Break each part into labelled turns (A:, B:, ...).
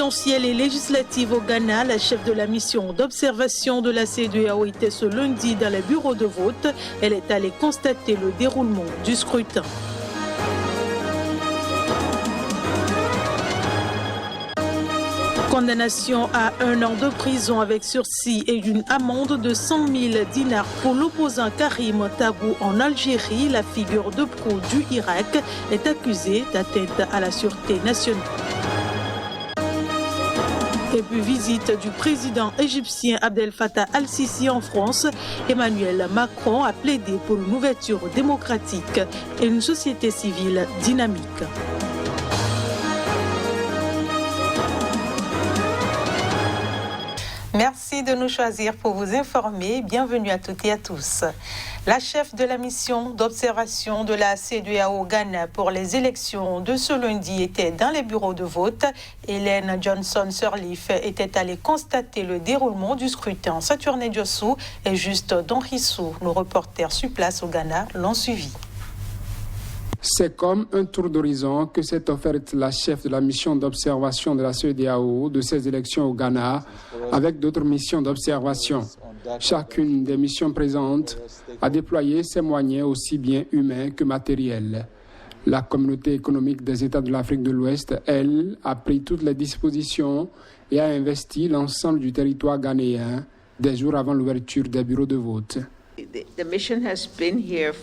A: présidentielle et législative au Ghana, la chef de la mission d'observation de la CEDEAO était ce lundi dans les bureaux de vote. Elle est allée constater le déroulement du scrutin. Condamnation à 1 an de prison avec sursis et une amende de 100 000 dinars pour l'opposant Karim Tabou en Algérie. La figure de proue du Irak est accusée d'atteinte à la sûreté nationale. Et puis visite du président égyptien Abdel Fattah al-Sisi en France. Emmanuel Macron a plaidé pour une ouverture démocratique et une société civile dynamique. Merci de nous choisir pour vous informer. Bienvenue à toutes et à tous. La chef de la mission d'observation de la CEDEAO au Ghana pour les élections de ce lundi était dans les bureaux de vote. Hélène Johnson-Sirleaf était allée constater le déroulement du scrutin. Saturne Diossou et Juste Don Rissou, nos reporters sur place au Ghana, l'ont suivi.
B: C'est comme un tour d'horizon que s'est offerte la chef de la mission d'observation de la CEDEAO de ces élections au Ghana avec d'autres missions d'observation. Chacune des missions présentes a déployé ses moyens aussi bien humains que matériels. La communauté économique des États de l'Afrique de l'Ouest, elle, a pris toutes les dispositions et a investi l'ensemble du territoire ghanéen des jours avant l'ouverture des bureaux de vote.
C: The mission has been here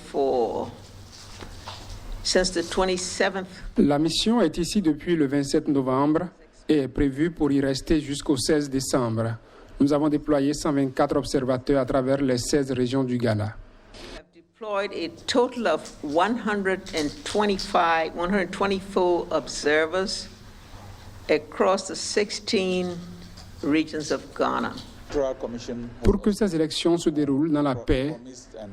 C: since the 27th.
B: La mission est ici depuis le 27 novembre et est prévue pour y rester jusqu'au 16 décembre. Nous avons déployé 124 observateurs à travers les 16 régions du Ghana.
C: We have deployed a total of 124 observers across the 16 regions of Ghana.
B: Pour que ces élections se déroulent dans la paix,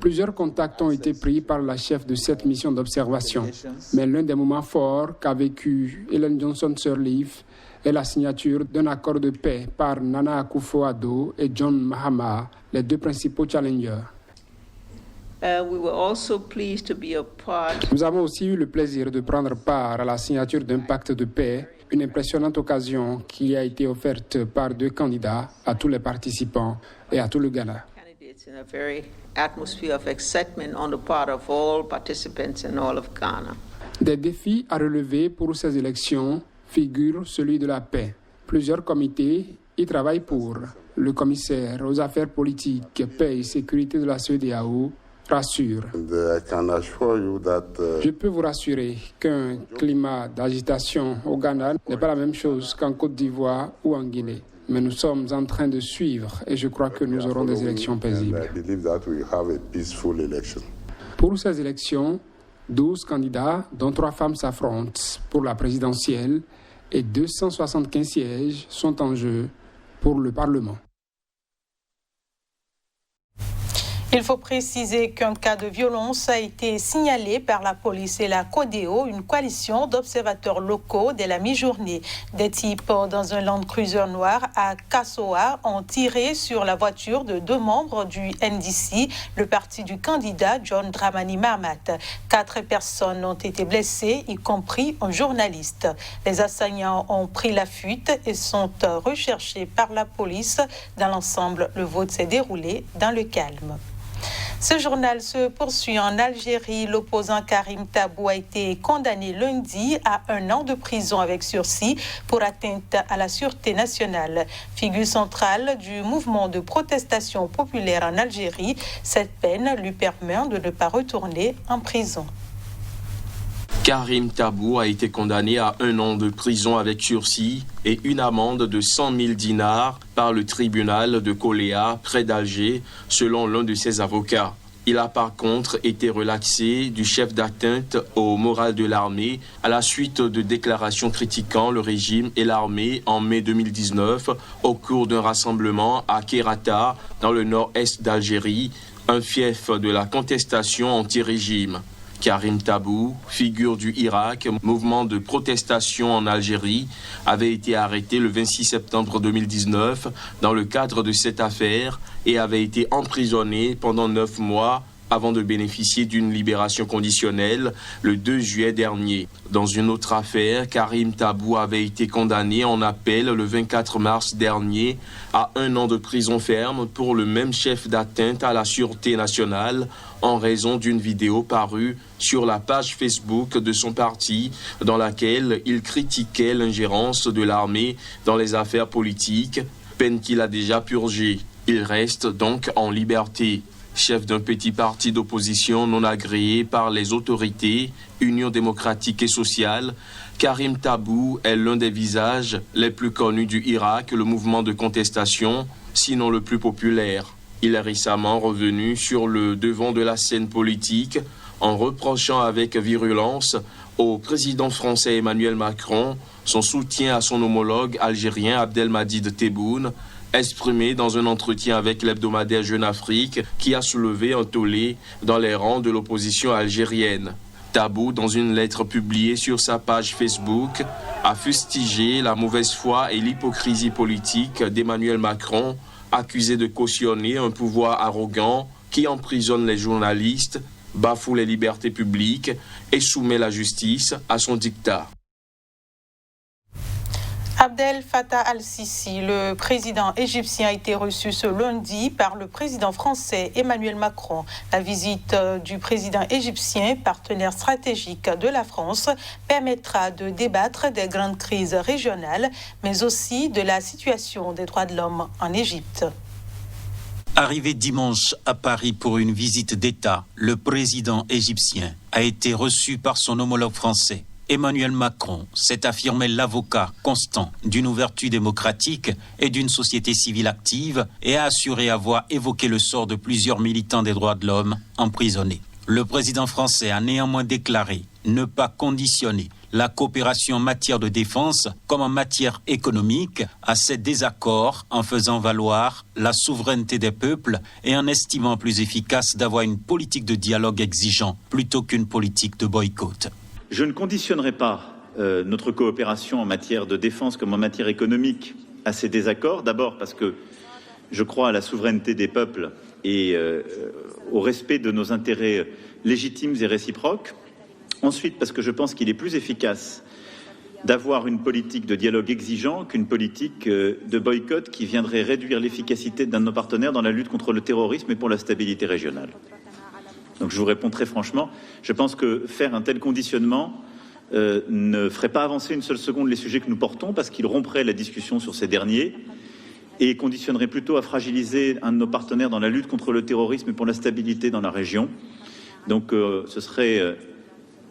B: plusieurs contacts ont été pris par la chef de cette mission d'observation. Mais l'un des moments forts qu'a vécu Hélène Johnson-Sirleaf est la signature d'un accord de paix par Nana Akufo-Addo et John Mahama, les deux principaux challengers. Nous avons aussi eu le plaisir de prendre part à la signature d'un pacte de paix, une impressionnante occasion qui a été offerte par deux candidats à tous les participants et à tout le Ghana. Des défis à relever pour ces élections figure celui de la paix. Plusieurs comités y travaillent pour. Le commissaire aux affaires politiques, paix et sécurité de la CEDEAO rassure. Je peux vous rassurer qu'un climat d'agitation au Ghana n'est pas la même chose qu'en Côte d'Ivoire ou en Guinée. Mais nous sommes en train de suivre et je crois que nous aurons des élections paisibles. Pour ces élections, 12 candidats, dont 3 femmes, s'affrontent pour la présidentielle et 275 sièges sont en jeu pour le Parlement.
A: Il faut préciser qu'un cas de violence a été signalé par la police et la CODEO, une coalition d'observateurs locaux dès la mi-journée. Des types dans un Land Cruiser noir à Kassoa ont tiré sur la voiture de 2 membres du NDC, le parti du candidat John Dramani Mahama. 4 personnes ont été blessées, y compris un journaliste. Les assaillants ont pris la fuite et sont recherchés par la police. Dans l'ensemble, le vote s'est déroulé dans le calme. Ce journal se poursuit en Algérie. L'opposant Karim Tabou a été condamné lundi à 1 an de prison avec sursis pour atteinte à la sûreté nationale. Figure centrale du mouvement de protestation populaire en Algérie, cette peine lui permet de ne pas retourner en prison.
D: Karim Tabou a été condamné à 1 an de prison avec sursis et une amende de 100 000 dinars par le tribunal de Koléa, près d'Alger, selon l'un de ses avocats. Il a par contre été relaxé du chef d'atteinte au moral de l'armée à la suite de déclarations critiquant le régime et l'armée en mai 2019 au cours d'un rassemblement à Kerata, dans le nord-est d'Algérie, un fief de la contestation anti-régime. Karim Tabou, figure du Irak, mouvement de protestation en Algérie, avait été arrêté le 26 septembre 2019 dans le cadre de cette affaire et avait été emprisonné pendant 9 mois avant de bénéficier d'une libération conditionnelle le 2 juillet dernier. Dans une autre affaire, Karim Tabou avait été condamné en appel le 24 mars dernier à 1 an de prison ferme pour le même chef d'atteinte à la sûreté nationale en raison d'une vidéo parue sur la page Facebook de son parti dans laquelle il critiquait l'ingérence de l'armée dans les affaires politiques, peine qu'il a déjà purgée. Il reste donc en liberté. Chef d'un petit parti d'opposition non agréé par les autorités, Union démocratique et sociale, Karim Tabou est l'un des visages les plus connus du Irak, le mouvement de contestation, sinon le plus populaire. Il est récemment revenu sur le devant de la scène politique en reprochant avec virulence au président français Emmanuel Macron son soutien à son homologue algérien Abdelmadjid Tebboune, exprimé dans un entretien avec l'hebdomadaire Jeune Afrique qui a soulevé un tollé dans les rangs de l'opposition algérienne. Tabou, dans une lettre publiée sur sa page Facebook, a fustigé la mauvaise foi et l'hypocrisie politique d'Emmanuel Macron, accusé de cautionner un pouvoir arrogant qui emprisonne les journalistes, bafoue les libertés publiques et soumet la justice à son diktat.
A: Abdel Fattah al-Sisi, le président égyptien, a été reçu ce lundi par le président français Emmanuel Macron. La visite du président égyptien, partenaire stratégique de la France, permettra de débattre des grandes crises régionales, mais aussi de la situation des droits de l'homme en Égypte.
E: Arrivé dimanche à Paris pour une visite d'État, le président égyptien a été reçu par son homologue français. Emmanuel Macron s'est affirmé l'avocat constant d'une ouverture démocratique et d'une société civile active et a assuré avoir évoqué le sort de plusieurs militants des droits de l'homme emprisonnés. Le président français a néanmoins déclaré ne pas conditionner la coopération en matière de défense comme en matière économique à ces désaccords en faisant valoir la souveraineté des peuples et en estimant plus efficace d'avoir une politique de dialogue exigeant plutôt qu'une politique de boycott.
F: Je ne conditionnerai pas notre coopération en matière de défense comme en matière économique à ces désaccords. D'abord parce que je crois à la souveraineté des peuples et au respect de nos intérêts légitimes et réciproques. Ensuite parce que je pense qu'il est plus efficace d'avoir une politique de dialogue exigeant qu'une politique de boycott qui viendrait réduire l'efficacité d'un de nos partenaires dans la lutte contre le terrorisme et pour la stabilité régionale. Donc je vous réponds très franchement, je pense que faire un tel conditionnement ne ferait pas avancer une seule seconde les sujets que nous portons parce qu'il romprait la discussion sur ces derniers et conditionnerait plutôt à fragiliser un de nos partenaires dans la lutte contre le terrorisme et pour la stabilité dans la région. Donc ce serait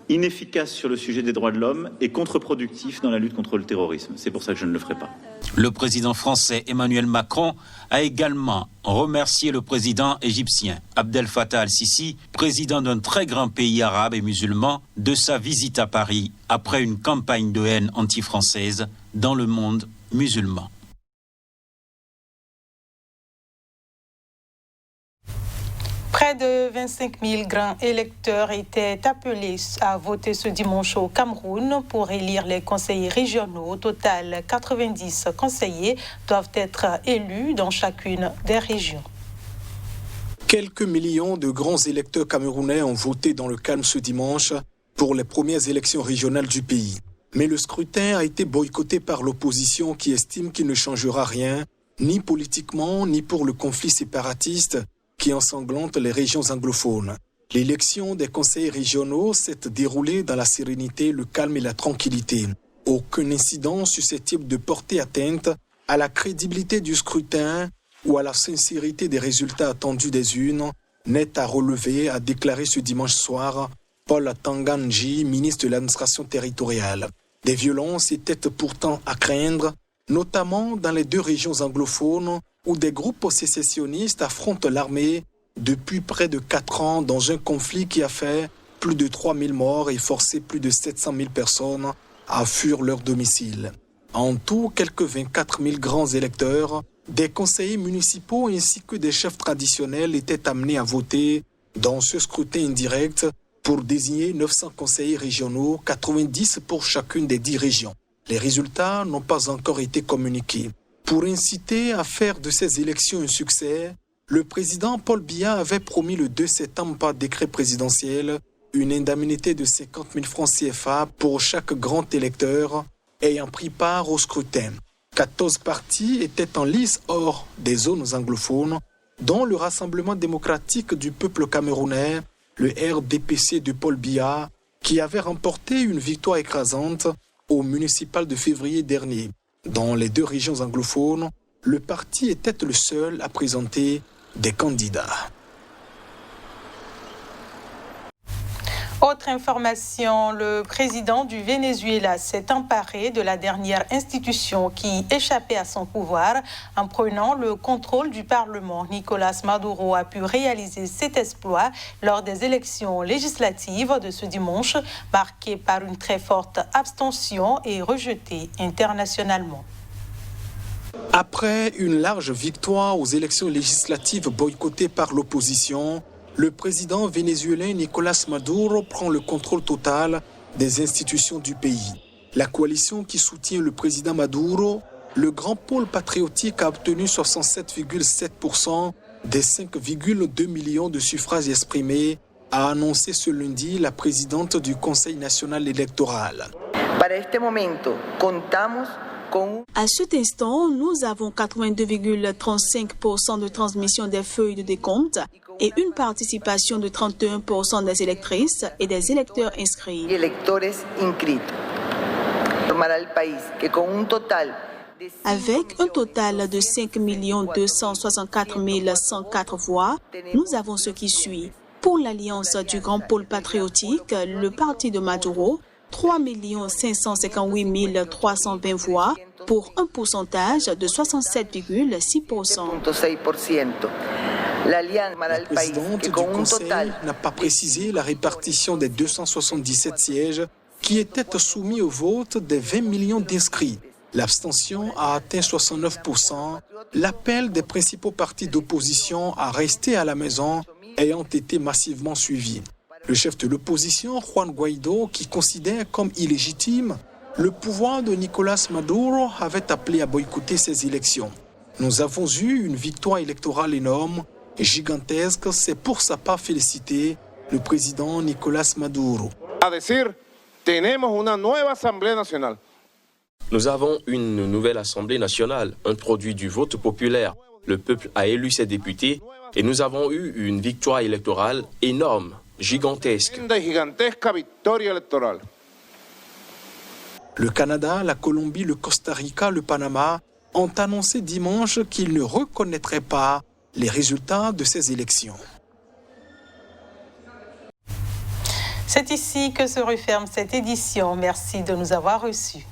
F: inefficace sur le sujet des droits de l'homme et contre-productif dans la lutte contre le terrorisme. C'est pour ça que je ne le ferai pas.
E: Le président français Emmanuel Macron a également remercié le président égyptien Abdel Fattah al-Sisi, président d'un très grand pays arabe et musulman, de sa visite à Paris après une campagne de haine anti-française dans le monde musulman.
A: Près de 25 000 grands électeurs étaient appelés à voter ce dimanche au Cameroun pour élire les conseillers régionaux. Au total, 90 conseillers doivent être élus dans chacune des régions.
G: Quelques millions de grands électeurs camerounais ont voté dans le calme ce dimanche pour les premières élections régionales du pays. Mais le scrutin a été boycotté par l'opposition qui estime qu'il ne changera rien, ni politiquement, ni pour le conflit séparatiste qui ensanglante les régions anglophones. L'élection des conseillers régionaux s'est déroulée dans la sérénité, le calme et la tranquillité. Aucun incident susceptible de porter atteinte à la crédibilité du scrutin ou à la sincérité des résultats attendus des urnes n'est à relever, a déclaré ce dimanche soir Paul Tanganji, ministre de l'administration territoriale. Des violences étaient pourtant à craindre, notamment dans les deux régions anglophones où des groupes sécessionnistes affrontent l'armée depuis près de 4 ans dans un conflit qui a fait plus de 3 000 morts et forcé plus de 700 000 personnes à fuir leur domicile. En tout, quelques 24 000 grands électeurs, des conseillers municipaux ainsi que des chefs traditionnels étaient amenés à voter dans ce scrutin indirect pour désigner 900 conseillers régionaux, 90 pour chacune des 10 régions. Les résultats n'ont pas encore été communiqués. Pour inciter à faire de ces élections un succès, Le président Paul Biya avait promis le 2 septembre par décret présidentiel une indemnité de 50 000 francs CFA pour chaque grand électeur ayant pris part au scrutin. 14 partis étaient en lice hors des zones anglophones, dont le Rassemblement démocratique du peuple camerounais, le RDPC de Paul Biya, qui avait remporté une victoire écrasante au municipal de février dernier. Dans les 2 régions anglophones, le parti était le seul à présenter des candidats.
A: Autre information, le président du Venezuela s'est emparé de la dernière institution qui échappait à son pouvoir en prenant le contrôle du Parlement. Nicolás Maduro a pu réaliser cet exploit lors des élections législatives de ce dimanche, marquées par une très forte abstention et rejetée internationalement.
G: Après une large victoire aux élections législatives boycottées par l'opposition, le président vénézuélien Nicolás Maduro prend le contrôle total des institutions du pays. La coalition qui soutient le président Maduro, le Grand Pôle patriotique, a obtenu 67,7% des 5,2 millions de suffrages exprimés, a annoncé ce lundi la présidente du Conseil national électoral.
H: À cet instant, nous avons 82,35% de transmission des feuilles de décompte et une participation de 31% des électrices et des électeurs inscrits. Avec un total de 5 264 104 voix, nous avons ce qui suit. Pour l'Alliance du Grand Pôle patriotique, le parti de Maduro, 3 558 320 voix pour un pourcentage de 67,6%.
G: La présidente du Conseil n'a pas précisé la répartition des 277 sièges qui étaient soumis au vote des 20 millions d'inscrits. L'abstention a atteint 69%. L'appel des principaux partis d'opposition à rester à la maison ayant été massivement suivi. Le chef de l'opposition, Juan Guaidó, qui considère comme illégitime le pouvoir de Nicolás Maduro, avait appelé à boycotter ces élections. Nous avons eu une victoire électorale énorme et gigantesque, c'est pour sa part félicité le président Nicolás Maduro.
D: Nous avons une nouvelle Assemblée nationale, un produit du vote populaire. Le peuple a élu ses députés et nous avons eu une victoire électorale énorme, gigantesque.
G: Le Canada, la Colombie, le Costa Rica, le Panama ont annoncé dimanche qu'ils ne reconnaîtraient pas les résultats de ces élections.
A: C'est ici que se referme cette édition. Merci de nous avoir reçus.